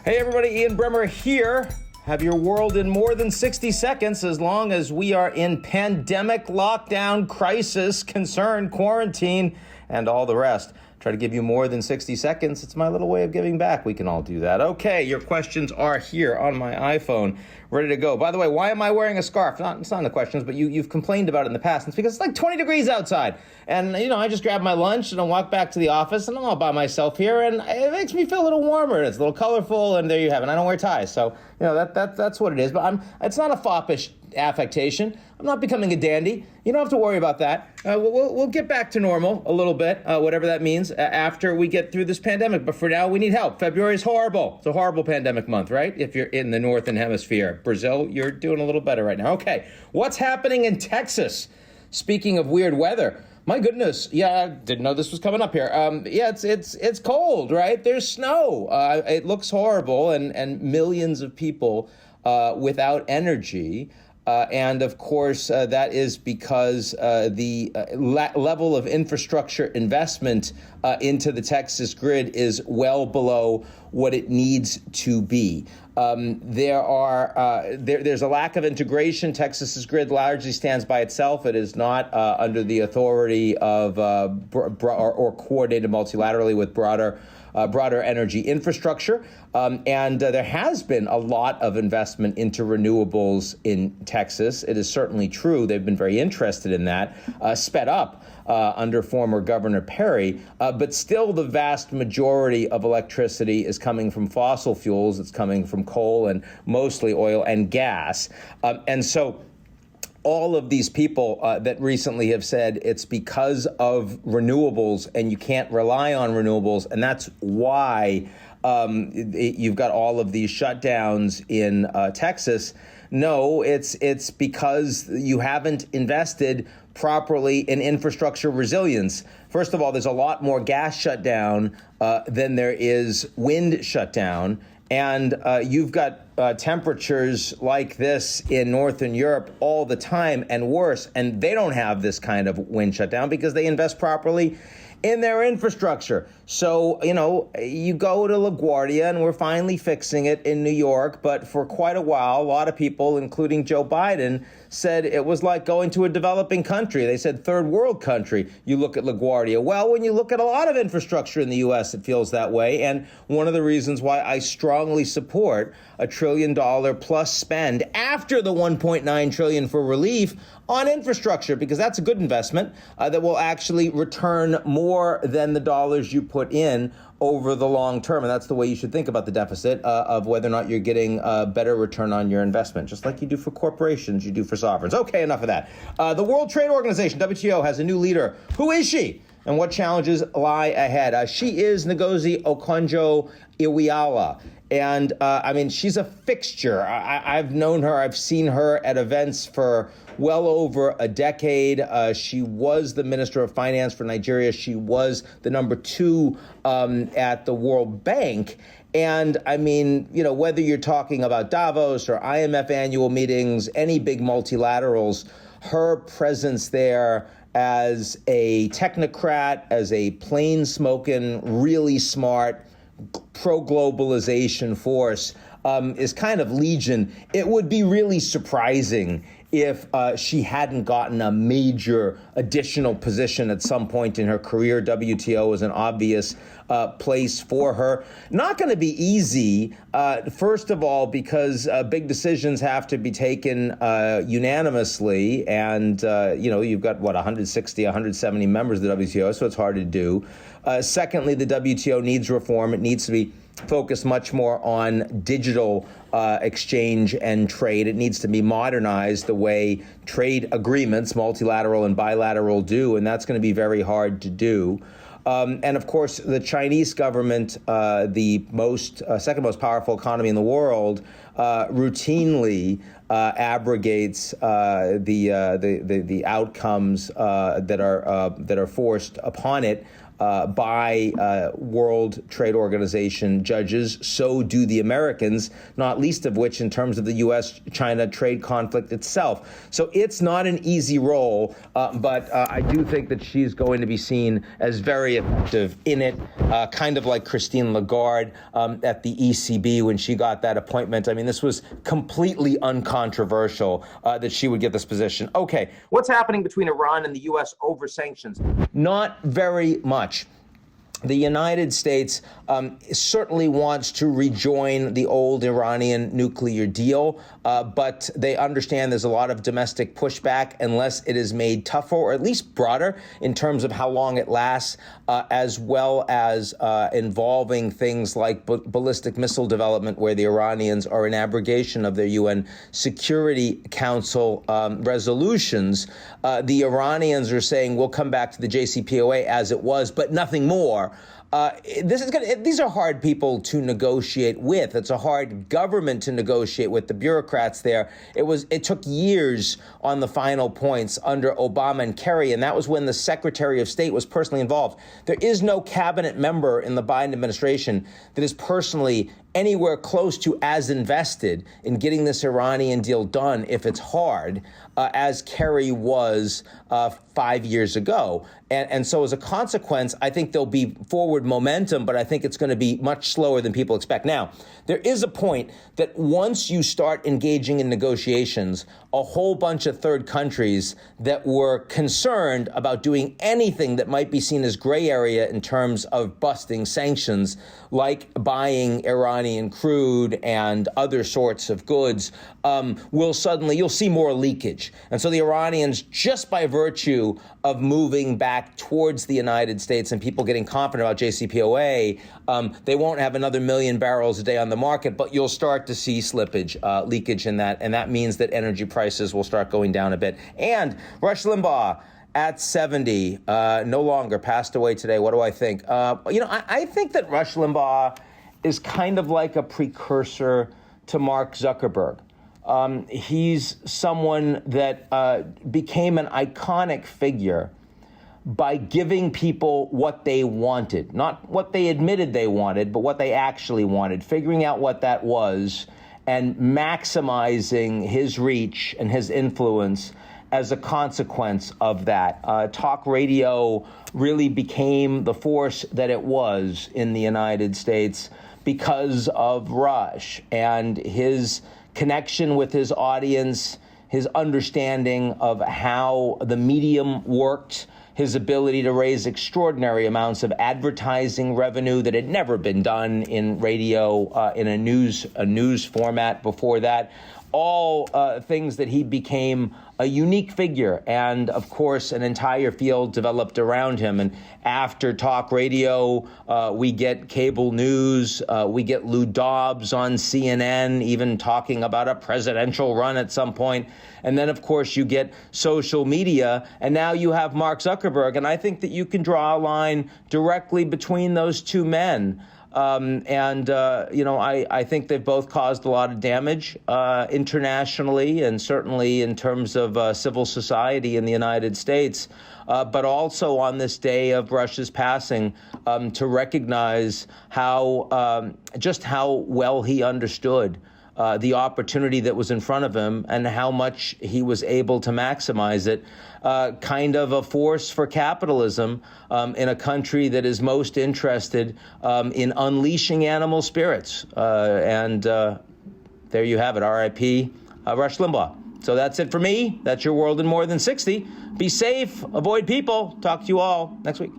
Hey everybody, Ian Bremmer here. Have your world in more than 60 seconds as long as we are in pandemic, lockdown, crisis, concern, quarantine, and all the rest. Try to give you more than 60 seconds. It's my little way of giving back. We can all do that. Okay, your questions are here on my iPhone, ready to go. By the way, why am I wearing a scarf? It's not in the questions, but you've complained about it in the past. It's because it's like 20 degrees outside. And, I just grab my lunch and I walk back to the office and I'm all by myself here and it makes me feel a little warmer. It's a little colorful and there you have it. I don't wear ties. So, that's what it is. But it's not a foppish affectation. I'm not becoming a dandy. You don't have to worry about that. We'll get back to normal a little bit, whatever that means, after we get through this pandemic. But for now, we need help. February is horrible. It's a horrible pandemic month, right? If you're in the Northern Hemisphere. Brazil, you're doing a little better right now. Okay, what's happening in Texas? Speaking of weird weather, my goodness, I didn't know this was coming up here. It's cold, right? There's snow. It looks horrible, and millions of people without energy. And of course, that is because the level of infrastructure investment into the Texas grid is well below what it needs to be. There's a lack of integration. Texas's grid largely stands by itself. It is not under the authority of or coordinated multilaterally with broader energy infrastructure. And there has been a lot of investment into renewables in Texas. It is certainly true. They've been very interested in that, sped up under former Governor Perry. But still, the vast majority of electricity is coming from fossil fuels. It's coming from coal and mostly oil and gas. And so all of these people that recently have said it's because of renewables and you can't rely on renewables. And that's why you've got all of these shutdowns in Texas. No, it's because you haven't invested properly in infrastructure resilience. First of all, there's a lot more gas shutdown than there is wind shutdown. And you've got temperatures like this in Northern Europe all the time and worse. And they don't have this kind of wind shutdown because they invest properly in their infrastructure. So, you go to LaGuardia and we're finally fixing it in New York. But for quite a while, a lot of people, including Joe Biden, said it was like going to a developing country. They said third world country. You look at LaGuardia. Well, when you look at a lot of infrastructure in the U.S., it feels that way. And one of the reasons why I strongly support $1 trillion plus spend after the $1.9 trillion for relief on infrastructure, because that's a good investment that will actually return more than the dollars you put in over the long term. And that's the way you should think about the deficit of whether or not you're getting a better return on your investment, just like you do for corporations, you do for sovereigns. Okay, enough of that. The World Trade Organization, WTO, has a new leader. Who is she? And what challenges lie ahead? She is Ngozi Okonjo-Iweala. And she's a fixture. I've known her. I've seen her at events for well over a decade. She was the Minister of Finance for Nigeria. She was the number 2 at the World Bank. And whether you're talking about Davos or IMF annual meetings, any big multilaterals, her presence there as a technocrat, as a plain-spoken, really smart, pro-globalization force is kind of legion. It would be really surprising if she hadn't gotten a major additional position at some point in her career. WTO is an obvious place for her. Not going to be easy, first of all, because big decisions have to be taken unanimously. And, you've got, 160, 170 members of the WTO, so it's hard to do. Secondly, the WTO needs reform. It needs to be focused much more on digital exchange and trade. It needs to be modernized the way trade agreements, multilateral and bilateral, do, and that's going to be very hard to do. And of course, the Chinese government, the second most powerful economy in the world, routinely abrogates the outcomes that are forced upon it by World Trade Organization judges. So do the Americans, not least of which in terms of the U.S.-China trade conflict itself. So it's not an easy role, but I do think that she's going to be seen as very effective in it, kind of like Christine Lagarde at the ECB when she got that appointment. I mean, this was completely uncontroversial that she would get this position. Okay, what's happening between Iran and the U.S. over sanctions? Not very much. The United States certainly wants to rejoin the old Iranian nuclear deal, but they understand there's a lot of domestic pushback unless it is made tougher or at least broader in terms of how long it lasts, as well as involving things like ballistic missile development, where the Iranians are an abrogation of their UN Security Council resolutions. The Iranians are saying we'll come back to the JCPOA as it was, but nothing more. These are hard people to negotiate with. It's a hard government to negotiate with. The bureaucrats there. It took years on the final points under Obama and Kerry, and that was when the Secretary of State was personally involved. There is no cabinet member in the Biden administration that is personally anywhere close to as invested in getting this Iranian deal done, if it's hard, as Kerry was 5 years ago. And so as a consequence, I think there'll be forward momentum, but I think it's going to be much slower than people expect. Now, there is a point that once you start engaging in negotiations, a whole bunch of third countries that were concerned about doing anything that might be seen as gray area in terms of busting sanctions, like buying Iranian crude and other sorts of goods, you'll see more leakage. And so the Iranians, just by virtue of moving back towards the United States and people getting confident about JCPOA, they won't have another 1 million barrels a day on the market, but you'll start to see slippage, leakage in that. And that means that energy prices will start going down a bit. And Rush Limbaugh, at 70, no longer, passed away today. What do I think? I think that Rush Limbaugh is kind of like a precursor to Mark Zuckerberg. He's someone that became an iconic figure by giving people what they wanted, not what they admitted they wanted, but what they actually wanted, figuring out what that was and maximizing his reach and his influence as a consequence of that. Talk radio really became the force that it was in the United States because of Rush and his connection with his audience, his understanding of how the medium worked, his ability to raise extraordinary amounts of advertising revenue that had never been done in radio, in a news format before that. All things that he became a unique figure, and of course an entire field developed around him. And after talk radio, we get cable news, we get Lou Dobbs on CNN even talking about a presidential run at some point. And then of course you get social media, and now you have Mark Zuckerberg. And I think that you can draw a line directly between those two men. I think they've both caused a lot of damage internationally and certainly in terms of civil society in the United States, but also on this day of Rush's passing, to recognize how well he understood the opportunity that was in front of him and how much he was able to maximize it. Kind of a force for capitalism in a country that is most interested in unleashing animal spirits. There you have it, R.I.P. Rush Limbaugh. So that's it for me. That's your world in more than 60. Be safe, avoid people. Talk to you all next week.